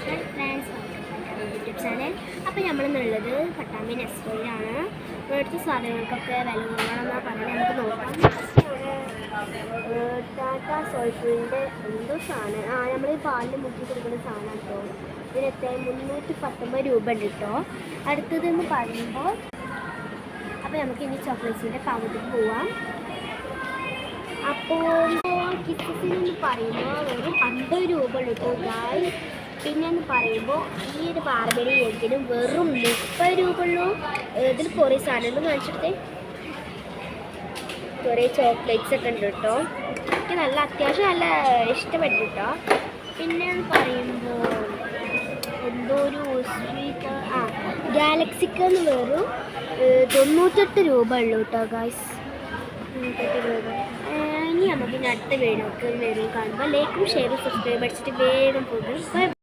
Friends YouTube channel. അപ്പോൾ നമ്മളിന്നുള്ളത് പട്ടാമ്പി നെസ്റ്റോയിലാണ്. ഇവിടുത്തെ സാധനങ്ങൾക്കൊക്കെ വില കുറവാണെന്നാണ് പറയുന്നത്. നമുക്ക് നോക്കാം. ടാറ്റ സോൾഫിൻ്റെ എന്തോ സാധനം നമ്മൾ പാലിൽ മുക്കി കൊടുക്കുന്ന സാധനം കേട്ടോ. ഇതിനൊക്കെ 319 രൂപ ഉണ്ട് കേട്ടോ. അടുത്തതെന്ന് പറയുമ്പോൾ അപ്പോൾ നമുക്ക് ഇനി ചോക്ലേറ്റ്സിൻ്റെ ഭാഗത്തേക്ക് പോവാം. അപ്പോൾ കിച്ചസിനെന്ന് പറയുമ്പോൾ വെറും 50 രൂപ ഉണ്ട് കേട്ടോ ഗായ്സ്. പിന്നെയെന്ന് പറയുമ്പോൾ ഈ ഒരു ബാർബറി എഗ്ഗിനും വെറും 30 രൂപ ഉള്ളൂ. ഇതിൽ കുറേ സാധനങ്ങൾ കാണിച്ചിട്ട് കുറേ ചോക്ലേറ്റ്സ് ഒക്കെ ഉണ്ട് കേട്ടോ. എനിക്ക് അത്യാവശ്യം നല്ല ഇഷ്ടപ്പെട്ടു കേട്ടോ. പിന്നെയെന്ന് പറയുമ്പോൾ എന്തോ ഒരു സ്വീറ്റ് ഗാലക്സിക്ക് വെറും 98 രൂപ ഉള്ളൂ കേട്ടോ ഗായ്സ്. 98 രൂപ. ഇനി നമുക്ക് അടുത്ത വീഡിയോക്ക് വേഗം കാണുമ്പോൾ ലൈക്കും ഷെയറും സബ്സ്ക്രൈബ് അടിച്ചിട്ട് വേഗം പോകും.